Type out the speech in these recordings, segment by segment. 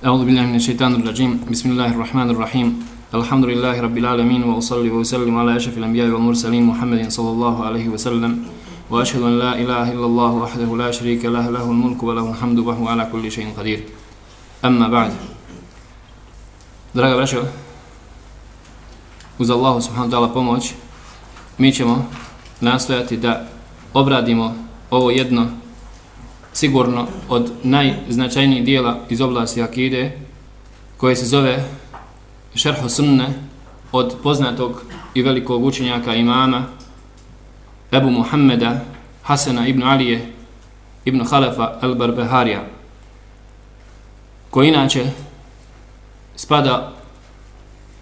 أعوذ بالله من الشيطان الرجيم بسم الله الرحمن الرحيم الحمد لله رب العالمين وأصلي وأسلم على أشرف الأنبياء والمرسلين محمد صلى الله عليه وسلم وأشهد أن لا إله إلا الله وحده لا شريك له له الملك وله الحمد وهو على كل شيء قدير أما بعد. Draga braćo, uz Allahu subhanahu wa ta'ala pomoć mi ćemo nastojati da obradimo ovo jedno sigurno od najznačajnijih dijela iz oblasti akide koje se zove Šerhu Sunne od poznatog i velikog učenjaka imama Ebu Muhammeda Hasana ibn Alije ibn Halefa al-Barbaharija, koji inače spada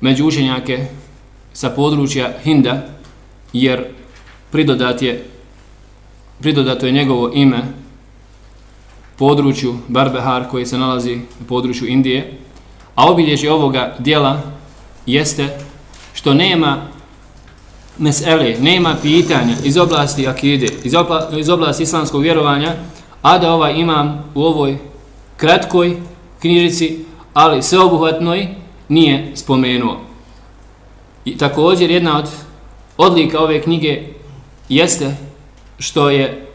među učenjake sa područja Hinda, jer pridodato je njegovo ime području Barbahar koji se nalazi u području Indije, a obilježje ovoga dijela jeste što nema mesele, nema pitanja iz oblasti akide, iz oblasti islamskog vjerovanja, a da ovaj imam u ovoj kratkoj knjižici, ali sveobuhvatnoj, nije spomenuo. I također jedna od odlika ove knjige jeste što je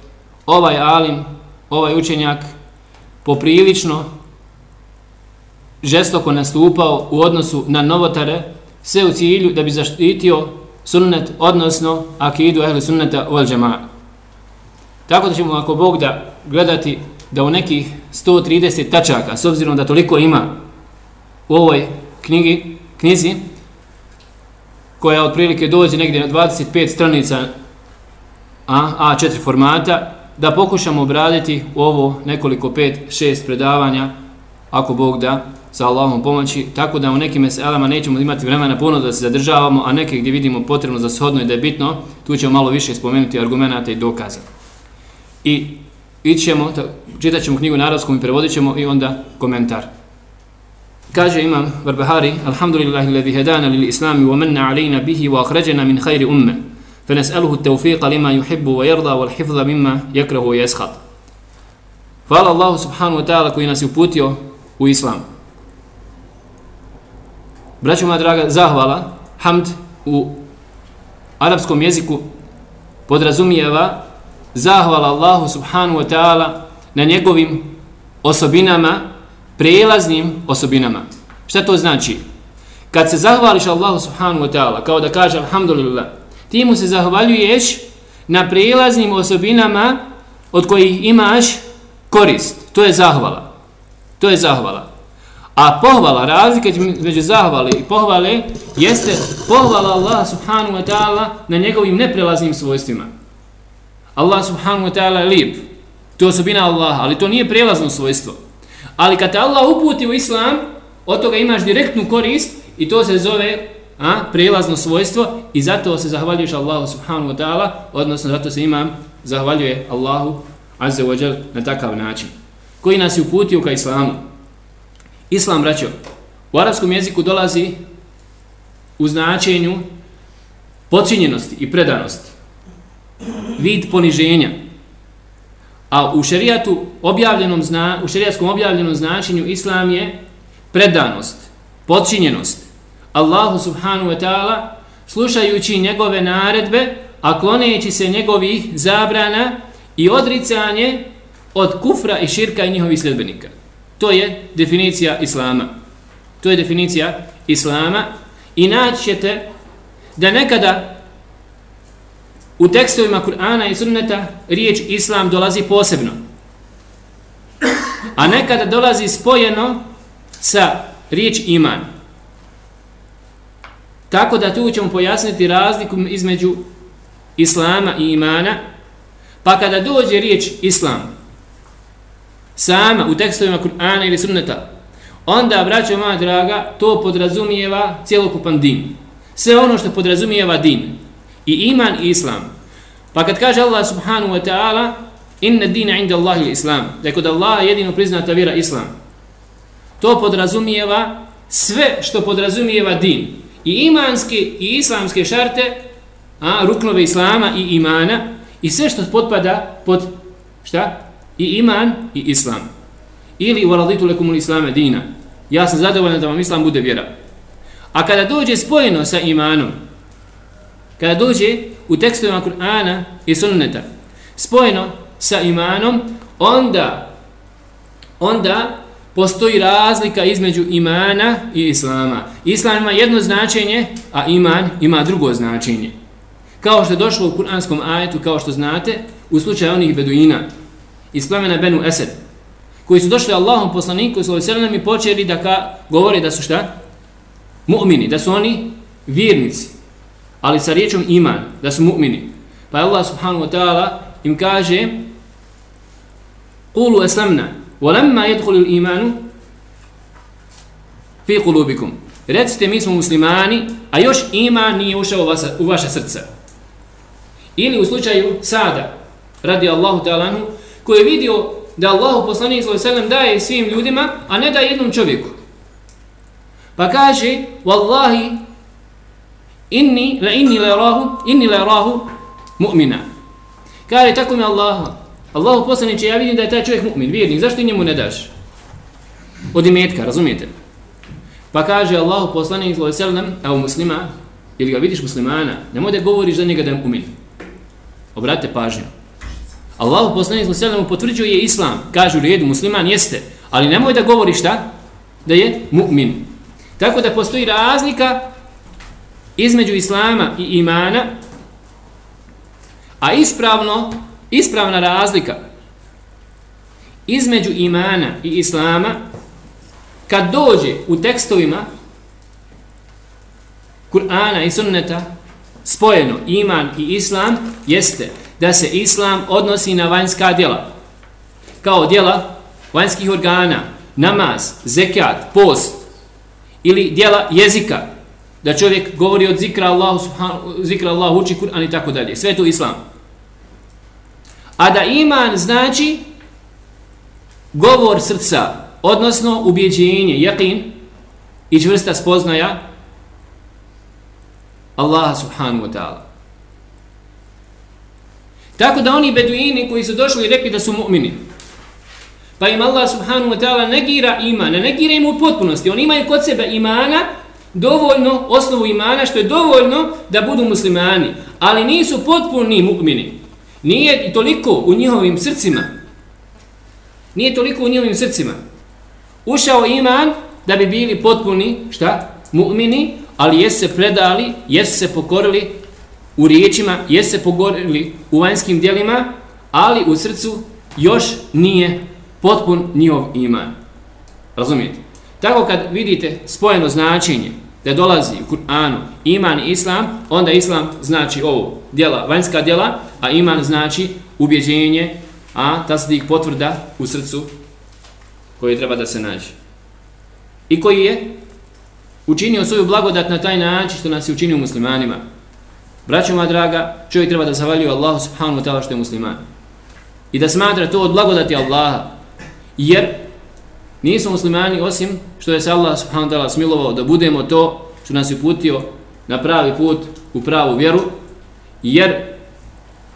ovaj alim, ovaj učenjak poprilično žestoko nastupao u odnosu na novotare, sve u cilju da bi zaštitio sunnet, odnosno akidu ehli sunneta wal džemaa. Tako da ćemo, ako Bog da, gledati da u nekih 130 tačaka, s obzirom da toliko ima u ovoj knjizi, koja otprilike dođe negdje na 25 stranica A4 formata, da pokušamo obraditi u ovo nekoliko 5-6 predavanja, ako Bog da, sa Allahom pomoći, tako da u nekim meselama nećemo imati vremena puno da se zadržavamo, a neke gdje vidimo potrebno za shodno i da je bitno, tu ćemo malo više spomenuti argumenata i dokaza. I čitat ćemo knjigu na arapskom i prevodit ćemo i onda komentar. Kaže imam Barbahari: Alhamdulillahi alladhi hadana lil islami wa manna alayna bihi wa akhrajana min khayri ummah. فنسأله التوفيق لما يحب ويرضى والحفظ مما يكره ويسخط. Hvala Allahu subhanahu wa ta'ala koji nas je uputio u islam. Braćo moja draga, zahvala, hamd u arapskom jeziku podrazumijeva zahvala Allahu subhanahu wa ta'ala na njegovim osobinama, prijelaznim osobinama. Šta to znači? Kad se zahvališ Allahu subhanahu wa ta'ala, kao da kaže alhamdulillah, ti mu se zahvaljuješ na prijelaznim osobinama od kojih imaš korist. To je zahvala. To je zahvala. A pohvala, razlika među zahvale i pohvale, jeste pohvala Allah subhanahu wa ta'ala na njegovim neprelaznim svojstvima. Allah subhanahu wa ta'ala je lijep. To je osobina Allaha, ali to nije prijelazno svojstvo. Ali kad te Allah uputi u islam, od toga imaš direktnu korist i to se zove prijelazno svojstvo, i zato se zahvaljuješ Allahu subhanahu wa ta'ala, odnosno zato se imam zahvaljuje Allahu azza wa jal na takav način, koji nas je uputio ka islamu. Islam, braćo, u arapskom jeziku dolazi u značenju podčinjenosti i predanosti, vid poniženja, a u šerijatskom objavljenom značenju islam je predanost, podčinjenost Allahu subhanahu wa ta'ala, slušajući njegove naredbe, a kloneći se njegovih zabrana i odricanje od kufra i širka i njihovih sljedbenika. To je definicija islama. To je definicija islama, i naći ćete da nekada u tekstovima Kur'ana i sunneta riječ islam dolazi posebno, a nekada dolazi spojeno sa riječ iman. Tako da tu ćemo pojasniti razliku između islama i imana, pa kada dođe riječ islam sama u tekstovima Kur'ana ili sunneta, onda, braćo moja draga, to podrazumijeva cjelokupan din. Sve ono što podrazumijeva din, i iman i islam. Pa kad kaže Allah subhanahu wa ta'ala inna dina inda Allahi islam, da je kod Allaha jedino priznata vjera islam, to podrazumijeva sve što podrazumijeva din, i imanske i islamske šarte, ruknove islama i imana, i sve što potpada pod šta? I iman i islam. Ili waraditu lakumul islama dina. ja sam zadovoljan da vam islam bude vjera. A kada dođe spojeno sa imanom, kada dođe u tekstovima Kur'ana i sunneta spojeno sa imanom, onda postoji razlika između imana i islama. Islam ima jedno značenje, a iman ima drugo značenje. Kao što je došlo u kuranskom ajetu, kao što znate, u slučaju onih beduina iz plemena Benu Esed, koji su došli Allahom poslaniku sallallahu alejhi ve sellem i počeli da govore da su šta? Mu'mini, da su oni vjernici, ali sa riječom iman, da su mu'mini. Pa Allah subhanahu wa ta'ala im kaže: "Qulu aslamna, wa lamma yadkhulu al-imanu fi qulubikum." Recite, mi smo muslimani, a još iman nije ušao u vaše srce. Ili u slučaju Sada, radi Allahu ta'ala anhu, koji je vidio da Allahu poslanik sallallahu alejhi ve sellem daje svim ljudima, a ne daje jednom čovjeku. Pa kaže: "Wallahi inni la yarahu mu'mina." Kaže, tako mi Allahu poslaniče, ja vidim da je taj čovjek mu'min, vjernik, zašto njemu ne daš? Od imetka, razumijete? Pa kaže Allahu poslanik sallallahu alejhi ve sellem, a u muslima, ili ga vidiš muslimana, nemoj da govoriš za njega da je mu'min. Obratite pažnju. Allahu poslanik sallallahu alejhi ve sellem potvrđuje islam, kaže u redu, musliman jeste, ali nemoj da govoriš šta? Da je mu'min. Tako da postoji razlika između islama i imana, a ispravna razlika između imana i islama, kad dođe u tekstovima Kur'ana i sunneta spojeno iman i islam, jeste da se islam odnosi na vanjska djela, kao djela vanjskih organa, namaz, zekat, post, ili djela jezika, da čovjek govori od zikra Allahu, uči Kur'an i tako dalje. Sve to islam. A da iman znači govor srca, odnosno ubjeđenje, yaqin i čvrsta spoznaja Allaha subhanahu wa ta'ala. Tako da oni beduini koji su došli i rekli da su mu'mini, pa im Allah subhanahu wa ta'ala negira iman, ne negira im u potpunosti, oni imaju kod sebe imana, dovoljno, osnovu imana, što je dovoljno da budu muslimani, ali nisu potpuni mu'mini. Nije toliko u njihovim srcima. Nije toliko u njihovim srcima ušao iman da bi bili potpuni, šta? Mu'mini, ali jesu se predali, jesu se pokorili u riječima, jesu se pokorili u vanjskim djelima, ali u srcu još nije potpun njihov iman. Razumijete? Tako kad vidite spojeno značenje da dolazi u Kur'anu iman i islam, onda islam znači ovo, djela, vanjska djela, a iman znači ubjeđenje, a tasdik potvrda u srcu koji treba da se nađe. I koji je učinio svoju blagodat na taj način što nas je učinio muslimanima. Braćo moja draga, čovjek treba da zahvaljuje Allahu subhanahu wa ta'ala što je musliman. I da smatra to od blagodati Allaha. Jer nismo muslimani osim što je se Allah subhanahu wa ta'ala smilovao da budemo to što nas je uputio na pravi put, u pravu vjeru. Jer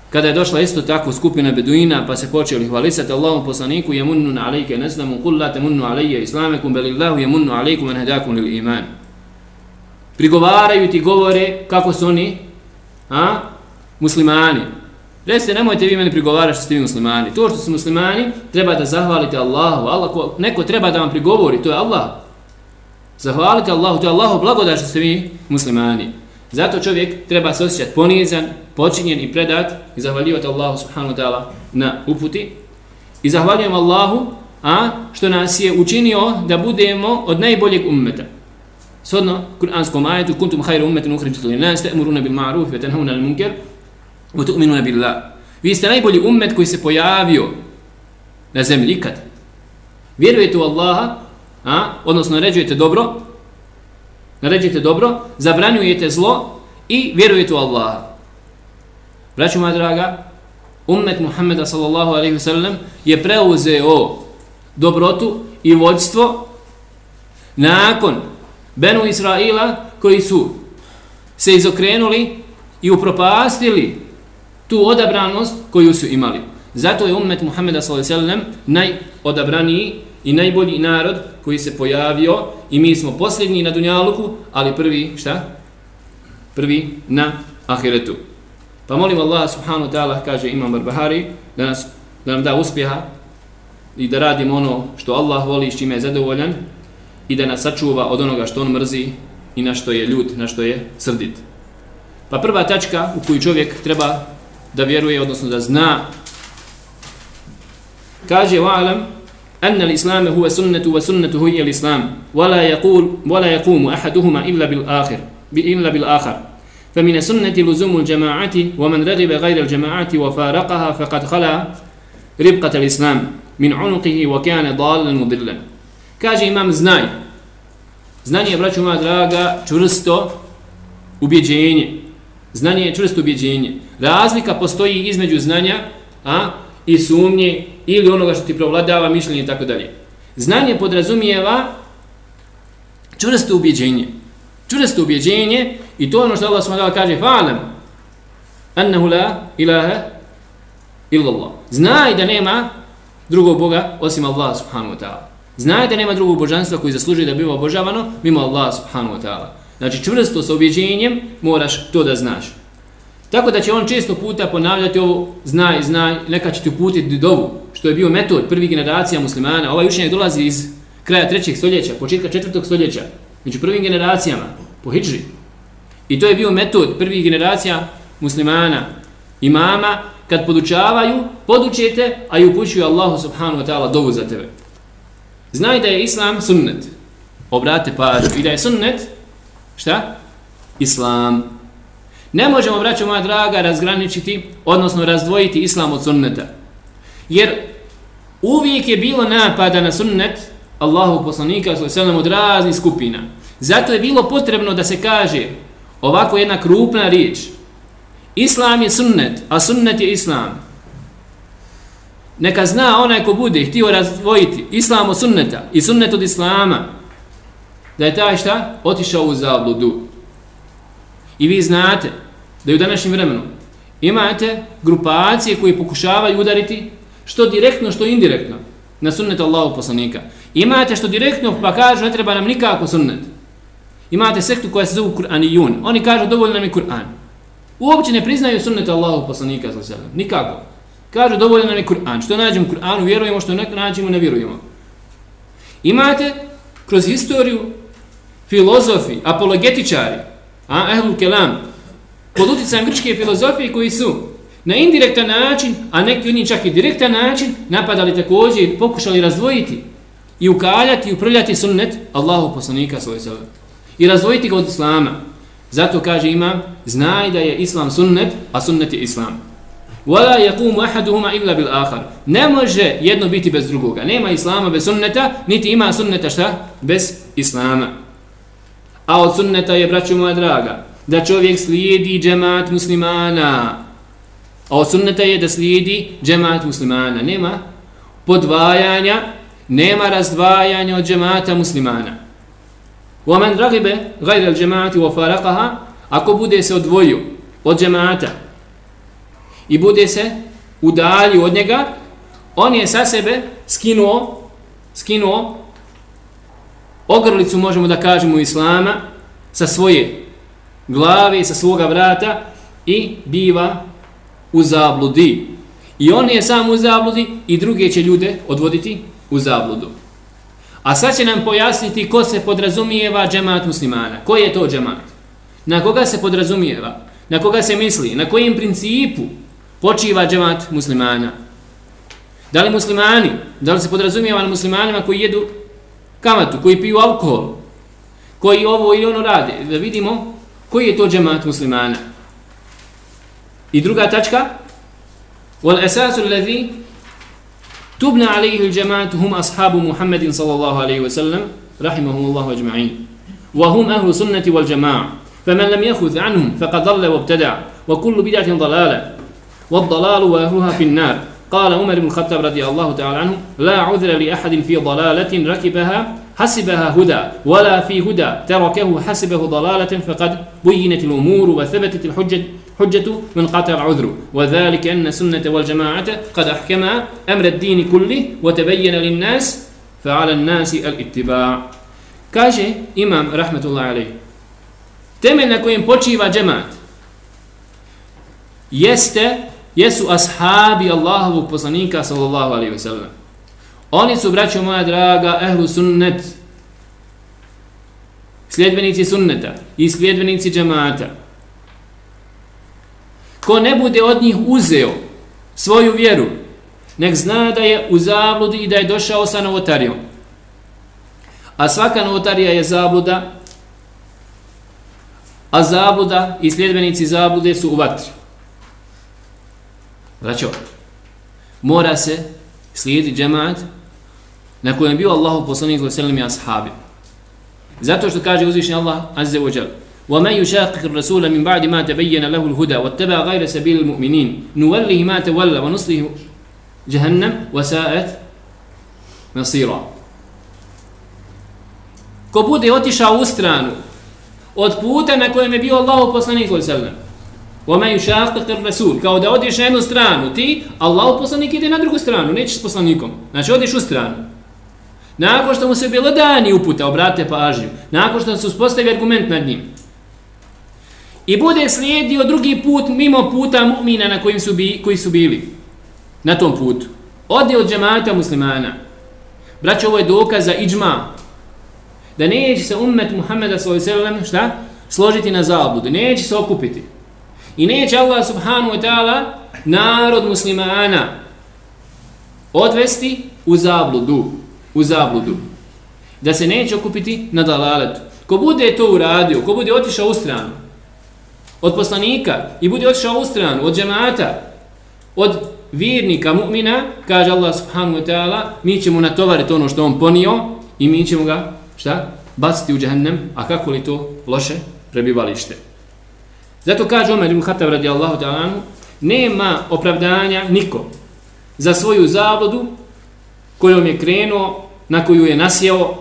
kada je došla isto tako skupina beduina pa se počeli hvalisati Allahom poslaniku yamunnun alejke neslamu qul la tamunnu alejje islamekum belillahu yamunnu alejkum an hadakum lil iman. Prigovaraju ti govore kako su oni muslimani. Recite, nemojte vi meni prigovarati što ste vi muslimani. To što su muslimani treba da zahvalite Allahu. Neko treba da vam prigovori, to je Allah. Zahvalite Allahu, to je Allahu blagodat što ste vi muslimani. Zato čovjek treba se osjećati ponizan, počinjen i predat i zahvaljivati Allahu subhanahu wa ta'ala na uputi. I zahvaljujem Allahu što nas je učinio da budemo od najboljeg ummeta. Shodno kuranskom ajetu kuntum khayra ummatin ukhrijat lin-nas ta'muruna bil ma'ruf wa tanhauna 'anil munkar wa tu'minuna billah. Vi ste najbolji ummet koji se pojavio na zemlji ikad. Vjerujete u Allaha, odnosno naređujete dobro, zabranjujete zlo i vjerujete u Allaha. Braćo moja draga, ummet Muhammeda sallallahu alejhi ve sellem je preuzeo dobrotu i vođstvo nakon Benu Israila koji su se izokrenuli i upropastili tu odabranost koju su imali. Zato je ummet Muhammeda sallallahu alejhi ve sellem najodabraniji i najbolji narod koji se pojavio i mi smo posljednji na dunjaluku, ali prvi, šta? Prvi na ahiretu. Pa molim Allah subhanahu wa ta'ala, kaže Imam Barbahari, da nam da uspjeha i da radimo ono što Allah voli i s čime je zadovoljan i da nas sačuva od onoga što on mrzi i na što je ljut, na što je srdit. Pa prva tačka u koju čovjek treba da vjeruje, odnosno da zna, kaže wa'alam anna al-islam huwa sunnatu wa sunnatuhu hiya al-islam wala yaqumu ahaduhuma illa bil akhar فمن سنة لزوم الجماعة ومن رغب غير الجماعة وفارقها فقد خلا ربقة الإسلام من عنقه وكان ضالا مضلا. Kaže imam znanje je, braćo moja draga, čvrsto ubjeđenje. Znanje je čvrsto ubjeđenje. Razlika postoji između znanja i sumnje ili onoga što ti provladava mišljenje i tako dalje. Znanje podrazumijeva čvrsto ubjeđenje. Čvrsto ubjeđenje i to ono što Allah subhanahu wa ta'ala kaže fa'alam annahu la ilaha illallah. Znaj da nema drugog Boga osim Allah subhanahu wa ta'ala. Znaj da nema drugog božanstva koji zaslužuje da biva obožavano mimo Allah subhanahu wa ta'ala. Znači čvrsto sa ubjeđenjem moraš to da znaš. Tako da će on često puta ponavljati ovo znaj, neka će ti uputiti dovu, što je bio metod prvih generacija muslimana. Ovaj učenjak dolazi iz kraja 3. stoljeća, početka 4. stoljeća, među prvim generacijama, po hidži. I to je bio metod prvih generacija muslimana, imama, kad podučavaju, podučete, a i upućuju Allahu subhanahu wa ta'ala dovu za tebe. Znaj da je islam sunnet. Obrate pažnju. I da je sunnet, šta? Islam. Ne možemo, braćo moja draga, razgraničiti, odnosno razdvojiti islam od sunneta. Jer uvijek je bilo napada na sunnet Allahu poslanika sallallahu od raznih skupina. Zato je bilo potrebno da se kaže ovako jedna krupna riječ. Islam je sunnet, a sunnet je islam. Neka zna onaj ko bude htio razdvojiti islam od sunneta i sunnet od islama, da je taj šta? Otišao u zabludu. I vi znate da u današnjem vremenu imate grupacije koje pokušavaju udariti što direktno, što indirektno na sunnet Allahu poslanika. Imate što direktno pa kažu ne treba nam nikako sunnet. Imate sektu koja se zove Kur'anijun. Oni kažu dovoljno nam je Kur'an. Uopće ne priznaju sunnet Allahu poslanika. Nikako. Kažu dovoljno nam je Kur'an. Što nađemo u Kur'anu vjerujemo, što nađemo ne vjerujemo. Imate kroz historiju filozofi, apologetičari, ehlul kelam, pod utjecajem grčke filozofije koji su na indirektan način, a neki od njih čak i direktan način, napadali također i pokušali razdvojiti i ukaljati i uprljati sunnet Allahu poslanika sallallahu i razdvojiti ga od islama. Zato kaže imam, znaj da je islam sunnet, a sunnet je islam. Wala yaqumu ahaduhuma illa bil akhar. Ne može jedno biti bez drugoga. Nema islama bez sunneta, niti ima sunneta šta? Bez islama. A od sunneta je, braćo moja draga, da čovjek slijedi džemat muslimana. A od sunneta je da slijedi džemat muslimana. Nema podvajanja, nema razdvajanja od džemata muslimana. وَمَنْ رَغِبَ غَيْرَ الْجَمَاعَةِ وَفَارَقَهَا. Ako bude se odvojio od džemata i bude se udaljio od njega, on je sa sebe skinuo ogrlicu, možemo da kažemo, islama sa svoje glave i sa svoga vrata i biva u zabludi. I on je sam u zabludi i druge će ljude odvoditi u zabludu. A sad će nam pojasniti ko se podrazumijeva džemat muslimana. Ko je to džemat? Na koga se podrazumijeva? Na koga se misli? Na kojem principu počiva džemat muslimana? Da li muslimani? Da li se podrazumijeva na muslimanima koji jedu kamatu, koji piju alkohol, koji ovo ili ono rade? Da vidimo koji je to džemat muslimana. I druga tačka, wal asasu alladhi tubna alayhi al-jama'atu hum ashabu Muhammadin sallallahu alayhi wa sallam rahimahumullah ajma'in wa hum ahlu sunnati wal jama'a faman lam yakhudh anhum faqad dhalla wa ibtada'a wa kullu bid'atin dalalah wad dalalu wa ahluha fi an-nar. قال عمر بن الخطاب رضي الله تعالى عنه لا عذر لأحد في ضلالة ركبها حسبها هدى ولا في هدى تركه حسبه ضلالة فقد بينت الأمور وثبتت الحجة من قطع عذره وذلك أن السنة والجماعة قد أحكما أمر الدين كله وتبين للناس فعلى الناس الاتباع. Kaže imam rahmetullahi alejhi, temelj na kojem počiva džemat jesu ashabi Allahovog poslanika sallallahu alejhi ve sellem. Oni su, braćo moja draga, ehlu sunnet, sljedbenici sunneta i sljedbenici džemata. Ko ne bude od njih uzeo svoju vjeru, nek zna da je u zabludi i da je došao sa novotarijom. A svaka novotarija je zabluda, a zabluda i sljedbenici zablude su u vatri. Braćo, mora se slijediti džemat na kojem bio Allahu poslanik sallallahu alejhi ve sellem i ashabi. Zato što kaže uzvišeni Allah azza wa jalla: وَمَنْ يُشَاقِقِ الرَّسُولَ مِنْ بَعْدِ مَا تَبَيَّنَ لَهُ الْهُدَى وَاتَّبَعَ غَيْرَ سَبِيلِ الْمُؤْمِنِينَ نُوَلِّهِ مَا تَوَلَّى وَنُصْلِهِ جَهَنَّمَ وَسَاءَتْ مَصِيرًا. Ko bude otišao u stranu od puta na kojem je bio Allahu poslanik sallallahu alejhi ve sellem, وَمَنْ يُشَاقِقِ الرَّسُولَ, kao da odeš na jednu stranu, ti, Allahu poslanik ide na drugu stranu, nećeš s poslanikom, znači odeš u stranu. Nakon što mu se bjelodani uputa, obratite pažnju, nakon što se uspostavi argument nad njim, i bude slijedio drugi put mimo puta mu'mina na koji su bili na tom putu, ode od džemata muslimana. Braćo, ovo je dokaz za iđma, da neće se ummet Muhammeda sallallahu alejhi ve sellem šta? Složiti na zabludu, neće se okupiti. I neće Allah subhanahu wa ta'ala narod muslimana odvesti u zabludu, da se neće okupiti na dalaletu. Ko bude to uradio, ko bude otišao u stranu od poslanika i bude otišao u stranu od džemata, od vjernika, mu'mina, kaže Allah subhanahu wa ta'ala, mi ćemo natovariti ono što on ponio i mi ćemo ga, šta? Baciti u džahannam, a kako li to loše prebivalište. Zato kaže Omer ibn Khattab radijallahu ta'ala, nema opravdanja niko za svoju zabludu kojom je krenuo, na koju je nasjeo,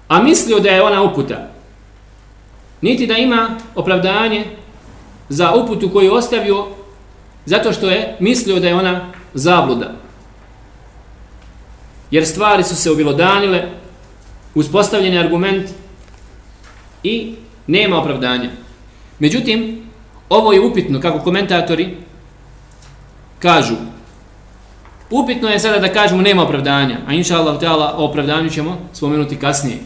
a mislio da je ona uputa. Niti da ima opravdanje za uputu koju je ostavio zato što je mislio da je ona zabluda. Jer stvari su se objelodanile, uspostavljen je argument i nema opravdanja. Međutim, ovo je upitno, kako komentatori kažu. Upitno je sada da kažemo nema opravdanja, a inša Allah o opravdanju ćemo spomenuti kasnije.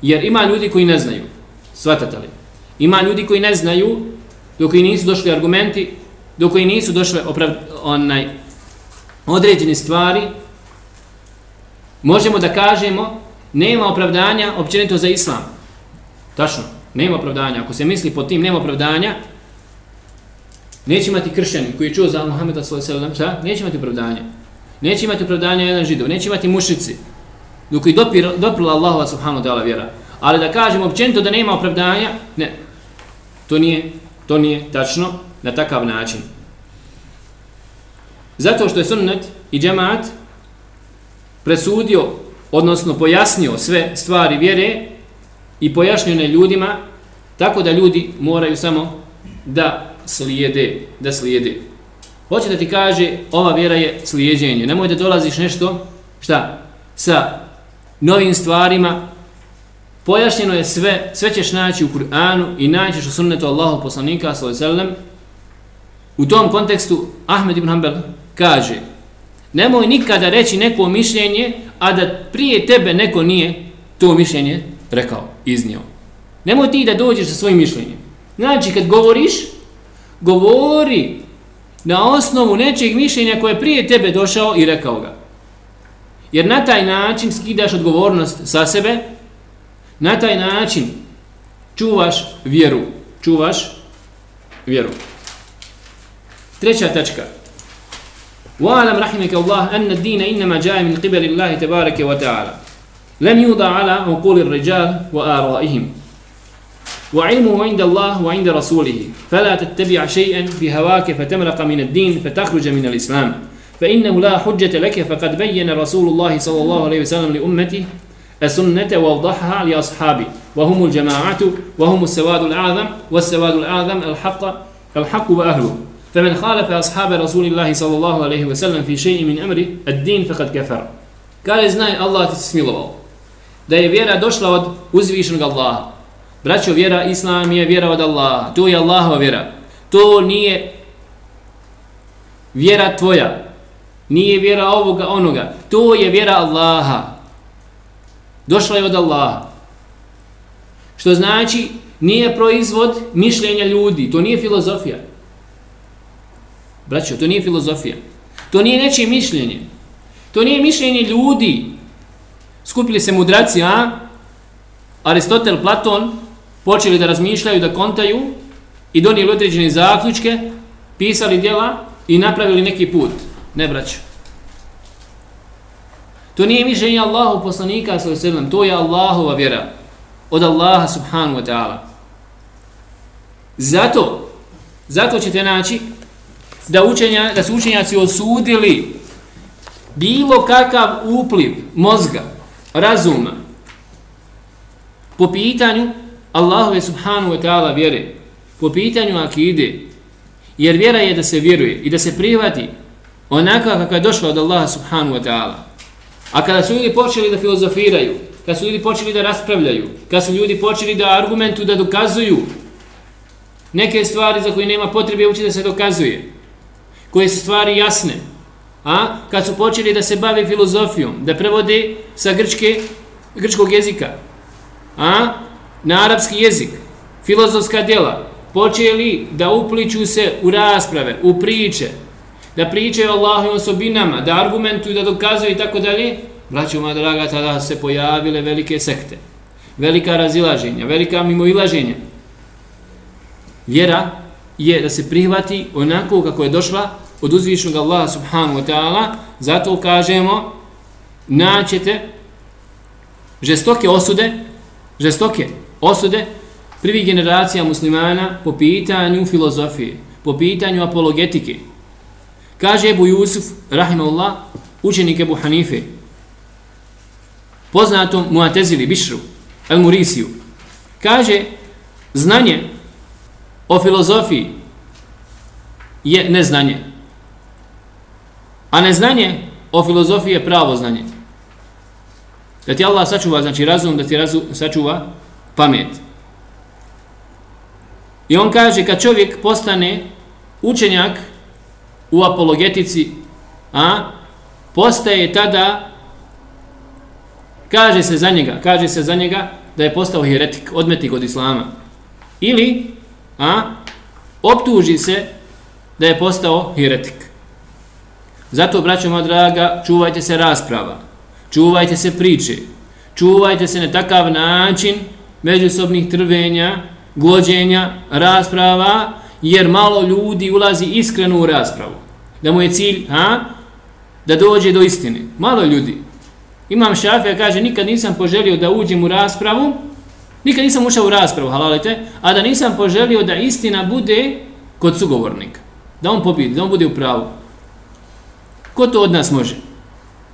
Jer ima ljudi koji ne znaju, shvatate li? Ima ljudi koji ne znaju, dok i nisu došli argumenti, dok i nisu došle određene stvari, možemo da kažemo nema opravdanja općenito za islam. Tačno, nema opravdanja. Ako se misli pod tim nema opravdanja, neće imati kršćanin koji je čuo za Muhammeda sallallahu alejhi ve sellem, neće imati opravdanja. Neće imati opravdanja jedan židov, neće imati mušici, dok i doprila Allahova subhanahu wa ta'ala vjera. Ali da kažemo općenito da nema opravdanja, ne, to nije tačno na takav način. Zato što je sunnet i džemaat presudio, odnosno pojasnio sve stvari vjere i pojašnjene ljudima, tako da ljudi moraju samo da slijede. Hoće da ti kaže, ova vjera je slijeđenje. Nemoj da dolaziš nešto, sa novim stvarima. Pojašnjeno je sve ćeš naći u Kur'anu i naćeš u sunnetu Allahu poslanika sallallahu alejhi ve sellem. U tom kontekstu Ahmed ibn Hanbal kaže: nemoj nikada reći neko mišljenje, a da prije tebe neko nije to mišljenje rekao, iznio. Nemoj ti da dođeš sa svojim mišljenjem. Znači, kad govori na osnovu nečeg mišljenja koje je prije tebe došao i rekao ga. Jer na taj način skidaš odgovornost sa sebe, na taj način čuvaš vjeru. Treća tačka. وَعَلَمْ رَحِمَكَ اللَّهِ أَنَّ الدِّينَ إِنَّمَا جَاءَ مِنْ قِبَلِ اللَّهِ تَبَارَكَ وَتَعَالَى لَمْ يُوضَعْ عَلَى عُقُولِ الرِّجَالِ وَآرَائِهِمْ وعلمه عند الله وعند رسوله فلا تتبع شيئا بهواك فتمرق من الدين فتخرج من الإسلام فإنه لا حجة لك فقد بين رسول الله صلى الله عليه وسلم لأمته السنة ووضحها لأصحابه وهم الجماعة وهم السواد الأعظم والسواد الأعظم الحق وأهله فمن خالف أصحاب رسول الله صلى الله عليه وسلم في شيء من أمر الدين فقد كفر. Kaže, znaj, Allah ti se smilovao. Da je vjera došla od uzvišenog Allaha. Braćo, vjera Islam je vjera od Allaha. To je Allahova vjera. To nije vjera tvoja. Nije vjera ovoga, onoga. To je vjera Allaha. Došla je od Allaha. Što znači, nije proizvod mišljenja ljudi. To nije filozofija. Braćo, to nije filozofija. To nije nečije mišljenje. To nije mišljenje ljudi. Skupili se mudraci, Aristotel, Platon, počeli da razmišljaju, da kontaju i donijeli određene zaključke, pisali djela i napravili neki put. Ne, braćo. To nije mišljenje Allahu poslanika, to je Allahova vjera. Od Allaha subhanahu wa ta'ala. Zato ćete naći da su učenjaci osudili bilo kakav upliv mozga, razuma po pitanju Allahove subhanahu wa ta'ala vjere, po pitanju akide, jer vjera je da se vjeruje i da se prihvati onaka kakva je došla od Allaha subhanahu wa ta'ala. A kada su ljudi počeli da filozofiraju, kada su ljudi počeli da raspravljaju, kada su ljudi počeli da argumentu, da dokazuju neke stvari za koje nema potrebe uopće da se dokazuje, koje su stvari jasne, kad su počeli da se bave filozofijom, da prevode sa grčkog jezika, na arapski jezik, filozofska djela, počeli da upliču se u rasprave, u priče, da pričaju o Allahovim osobinama, da argumentuju, da dokazuju i tako dalje, braćo moja draga, tada se pojavile velike sekte, velika razilaženja, velika mimoilaženja. Vjera je da se prihvati onako kako je došla od uzvišenog Allaha subhanahu wa ta'ala, zato kažemo, naćete žestoke osude prvih generacija muslimana po pitanju filozofije, po pitanju apologetike. Kaže Ebu Jusuf, rahimahullah, učenik Ebu Hanife, poznatom Mu'tezili Bišru, El-Murisiju, kaže, znanje o filozofiji je neznanje, a neznanje o filozofiji je pravo znanje. Da ti Allah sačuva, znači razum, da ti sačuva pamet. I on kaže, kad čovjek postane učenjak u apologetici, postaje tada, kaže se za njega da je postao heretik, odmetnik od islama. Ili, optuži se da je postao heretik. Zato, braćo moja draga, čuvajte se rasprava, čuvajte se priče, čuvajte se na takav način međusobnih trvenja, glođenja, rasprava, jer malo ljudi ulazi iskreno u raspravu. Da mu je cilj, da dođe do istine. Malo ljudi. Imam Šafija, kaže, nikad nisam poželio da uđem u raspravu, nikad nisam ušao u raspravu, halalite, a da nisam poželio da istina bude kod sugovornika. Da on pobjedi, da on bude u pravu. Ko to od nas može?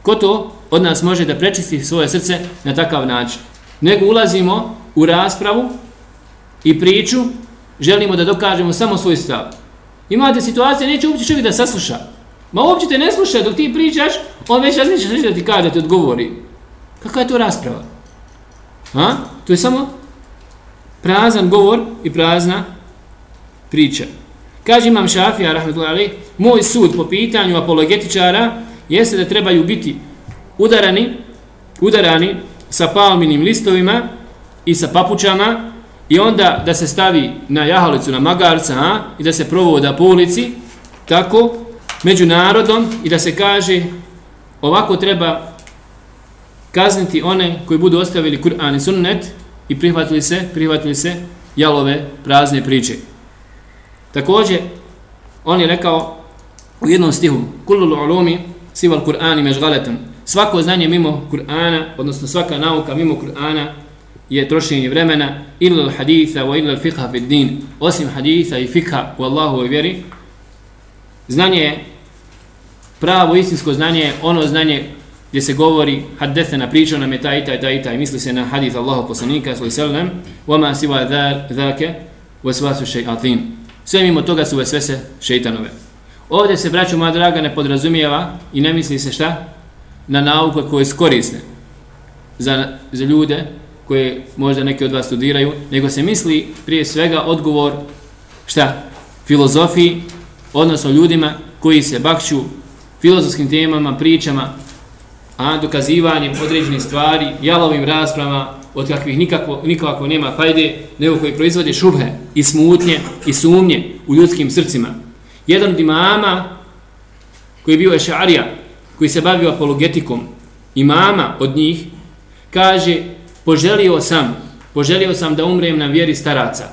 Ko to od nas može da prečisti svoje srce na takav način? Nego ulazimo u raspravu i priču, želimo da dokažemo samo svoj stav. Imate situacije, neće uopće čovjek da sasluša. Ma uopće te ne sluša, dok ti pričaš, on već razmišljaš da ti kaže, da ti odgovori. Kakva je to rasprava? To je samo prazan govor i prazna priča. Kaže Imam Šafija, rahmetullahi alejh, moj sud po pitanju apologetičara jeste da trebaju biti udarani sa palminim listovima i sa papučama i onda da se stavi na jahalicu, na magarca i da se provoda po ulici, tako, među narodom i da se kaže ovako treba kazniti one koji budu ostavili Kur'an i sunnet i prihvatili se jalove prazne priče. Također, on je rekao u jednom stihu, kullul ulumi sival Kur'ani mežgaletan. Svako znanje mimo Kur'ana, odnosno svaka nauka mimo Kur'ana je trošenje vremena, illa al-haditha wa illa al-fiqha fi din, osim haditha i fikha u Allahovoj vjeri. Znanje je, pravo istinsko znanje je ono znanje gdje se govori haddethena, pričao nam je taj, misli se na hadith Allahov poslanika sallallahu alejhi ve sellem, wa ma siwa dhaka waswasu shayatin. Sve mimo toga su vesvese šejtanove. Ovdje se, braćo moja draga, ne podrazumijeva i ne misli se šta? na nauke koje su korisne za ljude koje možda neki od vas studiraju, nego se misli prije svega odgovor šta? Filozofiji, odnosno ljudima koji se bakću filozofskim temama, pričama, a dokazivanjem određenih stvari, jalovim raspravama, od kakvih nikako nema fajde, nego koji proizvode šubhe i smutnje i sumnje u ljudskim srcima. Jedan od imama koji je bio ešarija, koji se bavio apologetikom, imama od njih, kaže: poželio sam da umrem na vjeri staraca.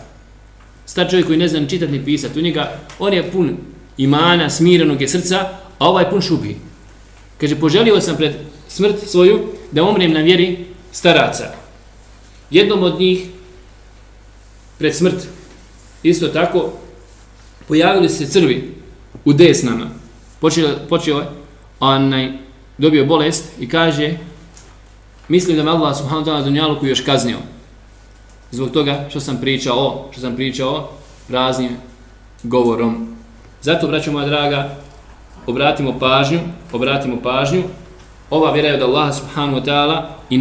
Star čovjek koji ne zna ni čitati ni pisati, on je pun imana, smirenog je srca, a ovaj pun šubhi. Kaže: poželio sam pred smrt svoju da umrem na vjeri staraca. Jednom od njih pred smrt isto tako pojavili se crvi u desnama. Počeo je, dobio bolest i kaže: mislim da me Allah subhanahu wa ta'ala dunjaluku još kaznio zbog toga što sam pričao praznim govorom. Zato, braćo moja draga, obratimo pažnju. Ova vjera je od Allaha subhanahu wa ta'ala i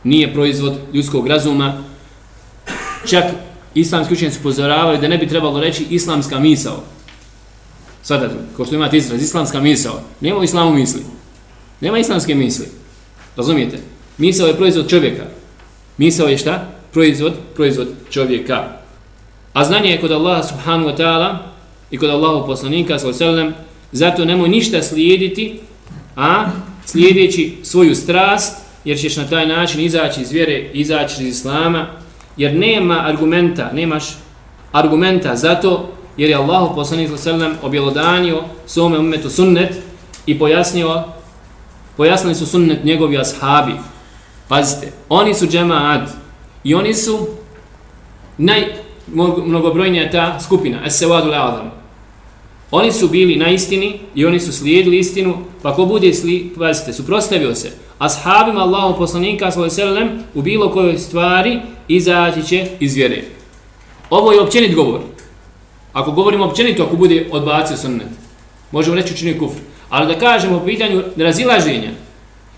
nije proizvod ljudskog razuma. Čak islamski učenjaci upozoravaju da ne bi trebalo reći islamska misao. Sada, kao što imate izraz, islamska misao. Nema u islamu misli. Nema islamske misli. Razumijete? Misao je proizvod čovjeka. Misao je šta? Proizvod čovjeka. A znanje je kod Allaha subhanahu wa ta'ala i kod Allahov poslanika sallallahu alejhi ve sellem. Zato nemoj ništa slijediti, slijedeći svoju strast, jer ćeš na taj način izaći iz vjere, izaći iz islama, jer nemaš argumenta za to, jer je Allahov poslanik sallallahu alejhi ve sellem objelodanio svome ummetu sunnet i pojasnili su sunnet njegovi ashabi. Pazite, oni su džemaat i oni su najmnogobrojnija ta skupina, as-sawadul a'zam. Oni su bili na istini i oni su slijedili istinu, pa ko bude pazite, suprotstavio se ashabima Allahov poslanika sallallahu alejhi ve sellem u bilo kojoj stvari, izaći će iz vjere. Ovo je općenit govor. Ako govorimo općenito, ako bude odbacio sunnet, možemo reći učinio kufr. Ali da kažemo o pitanju razilaženja,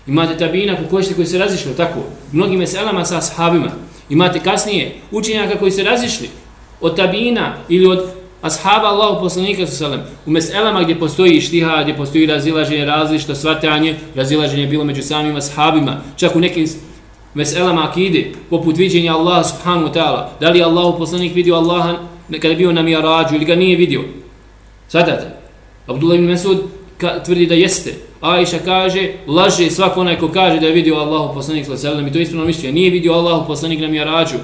imate tabina koji se razišli tako, mnogim meselama sa ashabima. Imate kasnije učenjaka koji se razišli od tabina ili od ashaba Allahu poslanika sallallahu alejhi ve sellem u meselama gdje postoji štihad, gdje postoji razilaženje, različito shvatanje, razilaženje je bilo među samim ashabima, čak u nekim meselama akide, poput viđenja Allaha subhanahu wa ta'ala. Da li Allahu poslanik vidio Allaha kada je bio na Mi'rađu ili ga nije vidio? Svatate? Abdullah ibn Mas'ud tvrdi da jeste. Aisha kaže, laže svako onaj ko kaže da je vidio Allahu poslanik sallallahu alejhi ve sellem, i to je ispravno mišljenje. Nije vidio Allahu poslanik na Mi'rađu,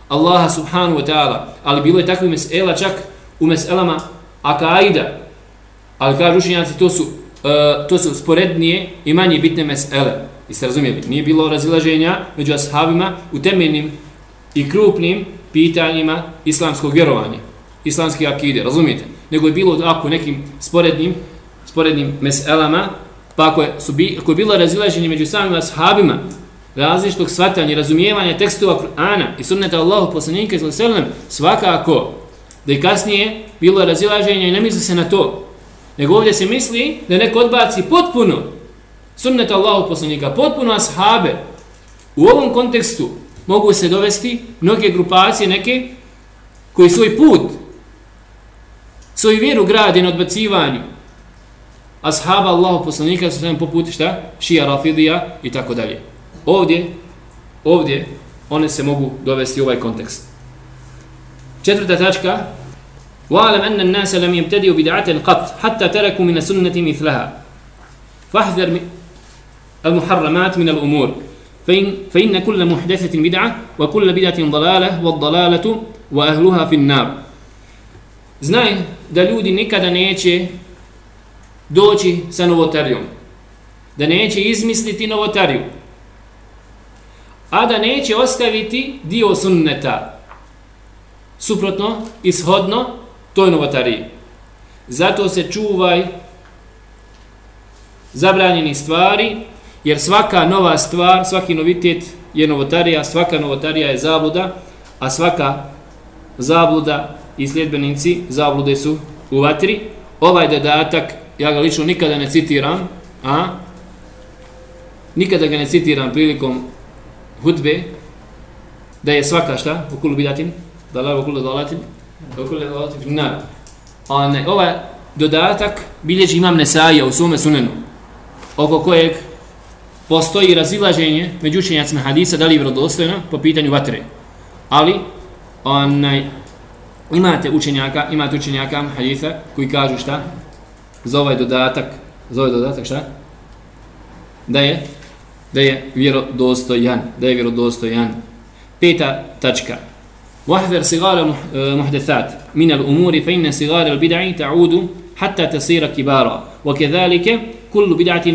Allaha subhanahu wa ta'ala, ali bilo je takvih mesela čak u meselama akaida. Ali kažu učenjaci, to su sporednije i manje bitne mesele. I ste razumijeli, nije bilo razilaženja među ashabima u temeljnim i krupnim pitanjima islamskog vjerovanja, islamske akide, razumijete? Nego je bilo ako nekim sporednim meselama, pa ako je bilo razilaženje među samim ashabima, različitog shvatanja i razumijevanja tekstova Kur'ana i sunneta Allahu poslanika sallallahu alejhi ve sellem, svakako da i kasnije bilo razilaženje i ne misli se na to. Nego ovdje se misli da neko odbaci potpuno sunnet Allahu poslanika, potpuno ashabe. U ovom kontekstu mogu se dovesti mnoge grupacije neke koji svoj put, svoju vjeru grade na odbacivanju ashaba Allahu poslanika poput šta? Šija, Rafidija i tako dalje. Ovdje one se mogu dovesti u ovaj kontekst. Četvrta tačka: وَعَلَمْ أَنَّ النَّاسَ لَمْ يَبْتَدِيُوا بِدْعَةً قَطْ حَتَّى تَرَكُوا مِنَ السُنَّةِ مِثْلَهَا فَاحْذَرْ المحرمات من الأمور فإن كل محدثة بدعة وكل بدعة ضلالة والضلالة وأهلها في النار. Znaj da ljudi nikada neće doći sa novotarijom, da neće izmisliti novotariju, a da neće ostaviti dio sunneta suprotno, ishodno toj novotariji. Zato se čuvaj zabranjeni stvari, jer svaka nova stvar, svaki novitet je novotarija, svaka novotarija je zabluda, a svaka zabluda i sljedbenici zablude su u vatri. Ovaj dodatak, ja ga lično nikada ne citiram, nikada ga ne citiram prilikom hutbe, da je svaka šta? Okulu bidatin, dalal, okulu dalatin, okulu dalatin, finnar. Ovaj dodatak bilježi Imam Nesaija u svome sunenu, oko kojeg postoji razilaženje među učenjacima hadisa, da li je vjerodostojno po pitanju vatre. Ali, imate učenjaka hadisa koji kažu šta? Za ovaj dodatak šta? Da je vjerodostojan. Peta tačka. واحذر صغار المحدثات من الأمور فإن صغار البدع تعود حتى تصير كبارا وكذلك كل بدعة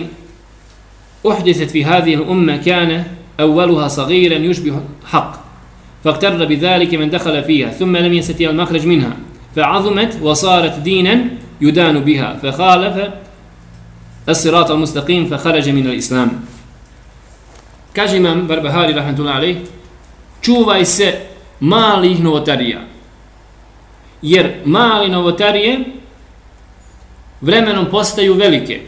أحدثت في هذه الأمة كان أولها صغيرا يشبه حق فاغتر بذلك من دخل فيها ثم لم يستطيع المخرج منها فعظمت وصارت دينا يدان بها فخالف الصراط المستقيم فخرج من الإسلام. Kaže Imam Barbahari rahmetullahi alejh, čuvaj se malih novotarija, jer mali novotarije vremenom postaju velike.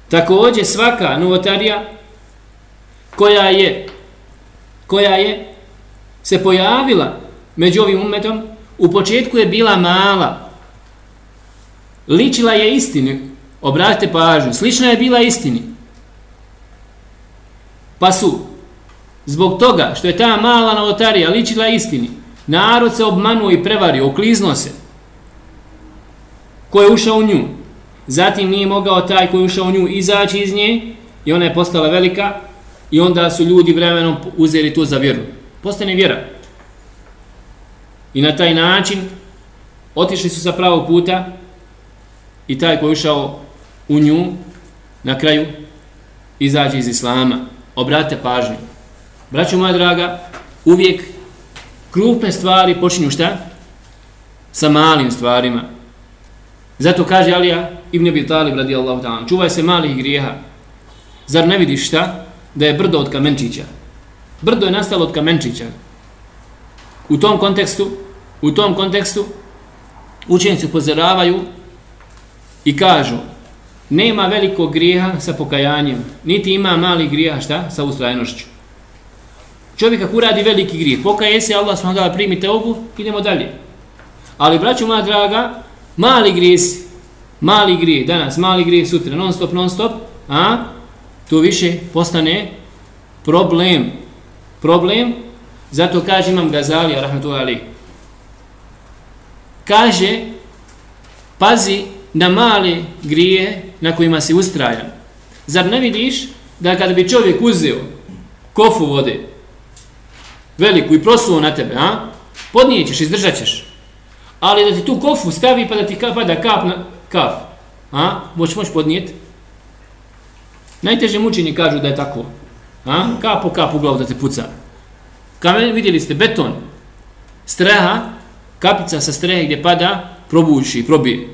Također svaka novotarija koja je se pojavila među ovim ummetom, u početku je bila mala, ličila je istini, obratite pažnju, slična je bila istini, pa su zbog toga što je ta mala novotarija ličila istini, narod se obmanuo i prevario, okliznuo se ko je ušao u nju. Zatim nije mogao taj koji je ušao u nju izaći iz nje i ona je postala velika i onda su ljudi vremenom uzeli to za vjeru. Postane vjera. I na taj način otišli su sa pravog puta i taj koji je ušao u nju na kraju izađe iz islama. Obratite pažnju. Braćo moja draga, uvijek krupne stvari počinju šta? Sa malim stvarima. Zato kaže Alija ibn Abi Talib radijallahu ta'ala, čuvaj se malih grijeha. Zar ne vidiš šta? Da je brdo od kamenčića. Brdo je nastalo od kamenčića. U tom kontekstu učenici upozoravaju i kažu, nema velikog grijeha sa pokajanjem, niti ima malih grijeha šta? Sa ustrajnošću. Čovjek ako uradi veliki grijeh, pokaje se, Allah subhanahu wa ta'ala primi teubu, idemo dalje. Ali braćo moja draga, mali grijeh danas, mali grijeh sutra, non stop, to više postane problem. Zato kaže Imam Gazalija rahmetullahi alejh, kaže, pazi na male grije na kojima si ustrajan. Zar ne vidiš da kada bi čovjek uzeo kofu vode veliku i prosuo na tebe, podnijećeš, izdržat ćeš, ali da ti tu kofu stavi pa da ti pada kap na kap, moći podnijeti? Najteže mučenje kažu da je tako, kap po kap u glavu da te puca. Kamen, vidjeli ste, beton, streha, kapica sa strehe gdje pada, probuši i probije.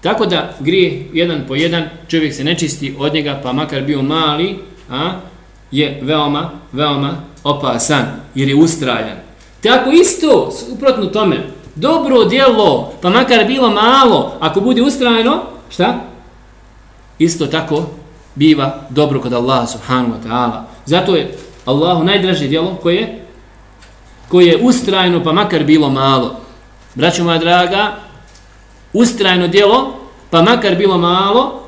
Tako da grijeh jedan po jedan, čovjek se ne čisti od njega, pa makar bio mali, je veoma opasan, jer je ustrajan. Tako isto, uprotno tome, dobro djelo, pa makar bilo malo, ako bude ustrajno, šta? Isto tako biva dobro kod Allaha subhanahu wa ta'ala. Zato je Allahu najdraže djelo koje je ustrajno, pa makar bilo malo. Braćo moja draga, ustrajno djelo, pa makar bilo malo,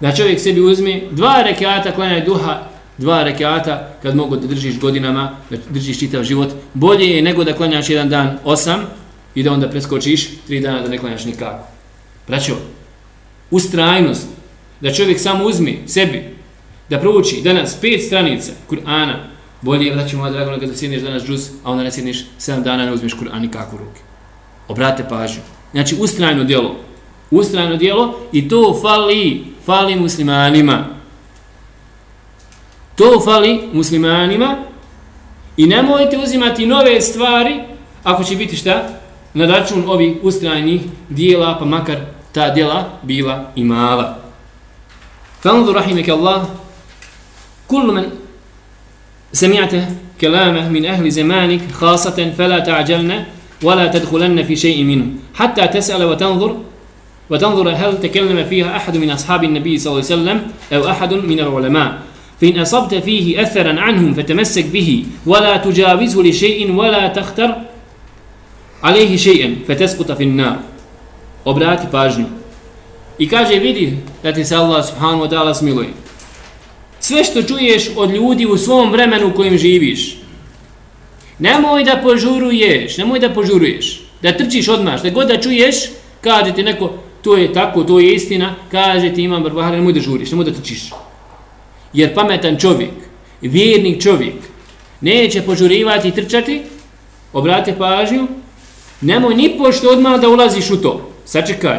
da čovjek sebi uzme 2 rekata klanjaj duha, 2 rekata kad mogu da držiš godinama, da držiš čitav život, bolje je nego da klanjaš jedan dan 8 i da onda preskočiš 3 dana da ne klanjaš nikako. Braćo, ustrajnost, da čovjek samo uzme sebi, da prouči danas 5 stranica Kur'ana, bolje je, braćo moja draga, kada sjedneš danas džuz, a onda ne sjedneš 7 dana, ne uzmeš Kur'an nikako u ruke. Obratite pažnju. Znači, ustrajno djelo i to fali muslimanima. To fali muslimanima i nemojte uzimati nove stvari ako će biti šta? Na račun ovih ustrajnih dijela, pa makar ta djela bila i mala. فانظر رحمك الله كل من سمعت كلامه من أهل زمانك خاصة فلا تعجلن ولا تدخلن في شيء منه حتى تسأل وتنظر وتنظر هل تكلم فيها أحد من أصحاب النبي صلى الله عليه وسلم أو أحد من العلماء فإن أصبت فيه أثرا عنهم فتمسك به ولا تجاوزه لشيء ولا تختر عليه شيئا فتسقط في النار. Obrati pažnju. I kaže, vidi da ti se Allah subhanahu wa ta'ala smiluje. Sve što čuješ od ljudi u svom vremenu u kojem živiš, nemoj da požuruješ, da trčiš odmah, šta god da čuješ, kaže ti neko, to je tako, to je istina, kaže ti Imam Barbahari, nemoj da žuriš, nemoj da trčiš. Jer pametan čovjek, vjernik čovjek, neće požurivati i trčati, obrate pažnju, nemoj ni pošto odmah da ulaziš u to, sačekaj.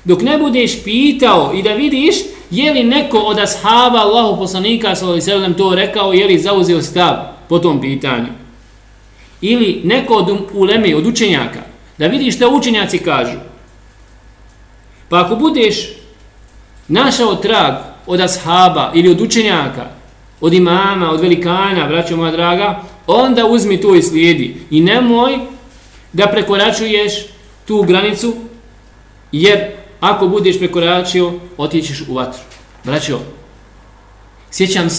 Dok ne budeš pitao i da vidiš je li neko od ashaba Allahu poslanika sallallahu alejhi ve sellem to rekao, je li zauzeo stav po tom pitanju. Ili neko od uleme, od učenjaka, da vidiš šta učenjaci kažu. Pa ako budeš našao trag od ashaba ili od učenjaka, od imama, od velikana, braćo moja draga, onda uzmi to i slijedi. I nemoj da prekoračuješ tu granicu, jer ako budeš prekoračio, otićeš u vatru. Braćo, sjećam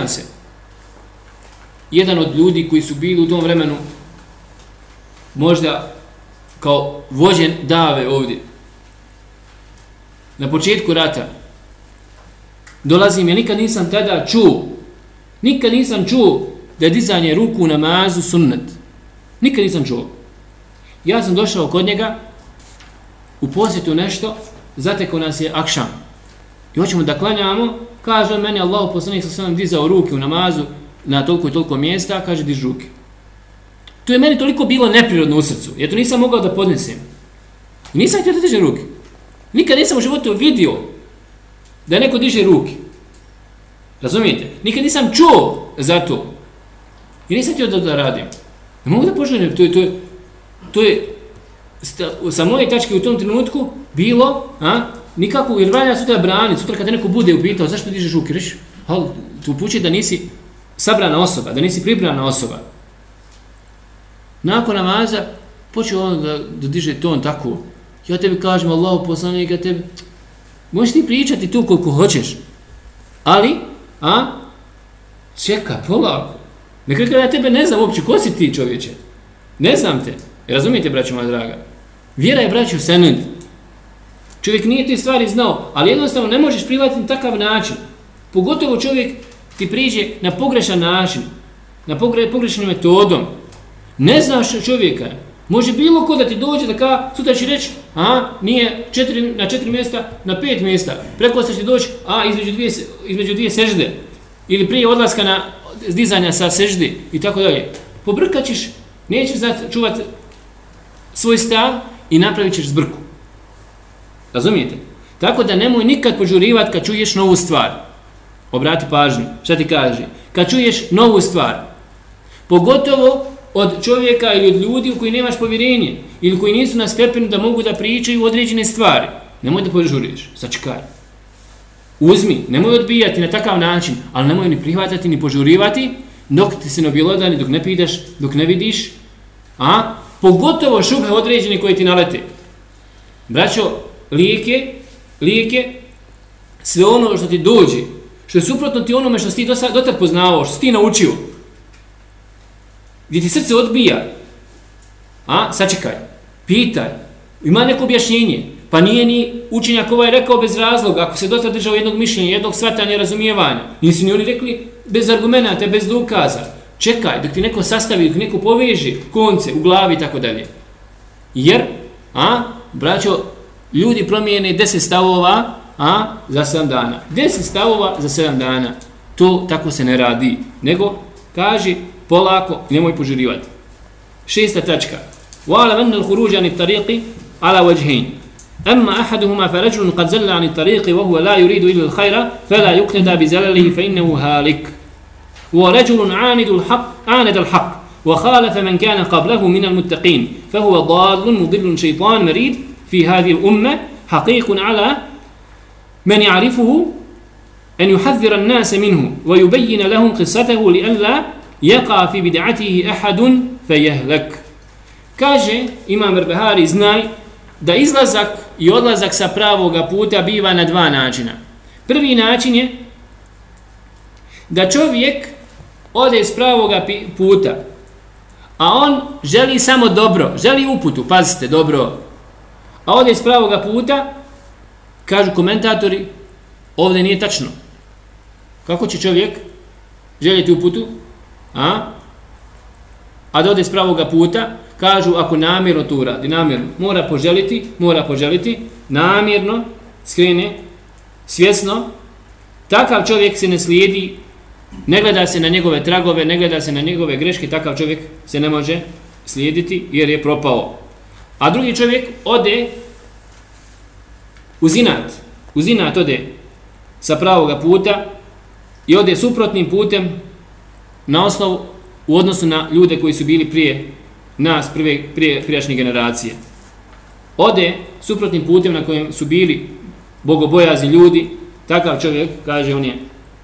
se, jedan od ljudi koji su bili u tom vremenu, možda kao vođen dave ovdje, na početku rata, dolazim, ja nikad nisam tada čuo da je dizanje ruku u namazu sunnet. Nikad nisam čuo. Ja sam došao kod njega, u posjetu nešto, zatekao nas je akšam. I hoćemo da klanjamo, kaže on meni, Allahu poslanik sa sam dizao ruke u namazu na toliko i toliko mjesta, kaže diž ruke. To je meni toliko bilo neprirodno u srcu, ja to nisam mogao da podnesem. I nisam htio da dižem ruke. Nikad nisam u životu vidio da neko diže ruke. Razumijete? Nikad nisam čuo za to. I nisam htio da radim. Ne mogu da poželim, to je sa moje tačke u tom trenutku bilo, nikako, jer valja sutra braniti, sutra kada neko bude upitao zašto dižeš ruke, reći, tu upući da nisi sabrana osoba, da nisi pribrana osoba. Nakon namaza počeo on da diže ton tako, ja tebi kažem, Allahu poslanik, ja tebi, možeš ti pričati tu koliko hoćeš, ali, čekaj, polako, nekada ja tebe ne znam uopće, ko si ti čovječe, ne znam te, razumijete, braćo moja draga, vjera je, braćo, sened. Čovjek nije te stvari znao, ali jednostavno ne možeš prihvatiti na takav način. Pogotovo čovjek ti priđe na pogrešan način, na pogrešnim metodom. Ne znaš čovjeka. Može bilo ko da ti dođe da sutra će reći, nije na 4 mjesta, na 5 mjesta. Preko će ti doći, između dvije sežde. Ili prije odlaska na dizanja sa sežde i tako dalje. Pobrkat ćeš, nećeš čuvati svoj stav i napravit ćeš zbrku. Razumijete? Tako da nemoj nikad požurivati kad čuješ novu stvar. Obrati pažnju. Šta ti kaže? Kad čuješ novu stvar. Pogotovo od čovjeka ili od ljudi u koji nemaš povjerenje ili koji nisu na stepenu da mogu da pričaju određene stvari. Nemoj da požuriš. Sačekaj. Uzmi. Nemoj odbijati na takav način, ali nemoj ni prihvatati ni požurivati dok ti se ne objelodani, dok ne pitaš, dok ne vidiš. Pogotovo šubhe određene koje ti nalete. Braćo, lijeke, sve ono što ti dođe, što je suprotno ti onome što si ti dotad poznavao, što si ti naučio, gdje ti srce odbija, sačekaj, pitaj, ima neko objašnjenje, pa nije ni učenjak ovaj rekao bez razloga, ako se dotad držao jednog mišljenja, jednog shvatanja, razumijevanja, nisu ni oni rekli bez argumenta, bez dokaza, čekaj, dok ti neko sastavi, dok neko poveže konce u glavi i tako dalje. Jer, braćo, ljudi promijene 10 stavova za 7 dana. 10 stavova za 7 dana. To tako se ne radi. Nego, kaži polako i nemoj požurivati. 6. tačka. وَعَلَمَ أَنَّ الْخُرُوجَ عَنِ الطَّرِيقِ عَلَى وَجْهَيْنِ أَمَّا أَحَدُهُمَا فَرَجُلٌ قَدْ زَلَّ عَنِ الطَّرِيقِ وَهُوَ لَا يُرِيدُ إِلَّا الْخَيْرَ فَلَا يُقْتَدَى بِزَلَلِهِ فَإِنَّهُ هَالِكٌ وَرَجُلٌ عَانَدَ الْحَقِّ وخالف من كان قبله من المتقين فهو ضال مضل شيطان مريد في هذه الأمة حقيق على من يعرفه أن يحذر الناس منه ويبين لهم قصته لئلا يقع في بدعته أحد فيهلك. Kaže Imam Barbahari, znaj da izlazak i odlazak sa pravoga puta biva na dva načina. Prvi način je da čovjek ode s pravoga puta, a on želi samo dobro, želi uputu, pazite, dobro, a ode s pravoga puta, kažu komentatori, ovdje nije tačno. Kako će čovjek željeti uputu, a da ode s pravoga puta? Kažu, ako namjerno to uradi, namjerno, mora poželiti, namjerno, skrene, svjesno, takav čovjek se ne slijedi, ne gleda se na njegove tragove, ne gleda se na njegove greške, takav čovjek se ne može slijediti jer je propao. A drugi čovjek ode u zinat ode sa pravoga puta i ode suprotnim putem u odnosu na ljude koji su bili prije nas, prijašnje generacije. Ode suprotnim putem na kojem su bili bogobojazni ljudi, takav čovjek, kaže, on je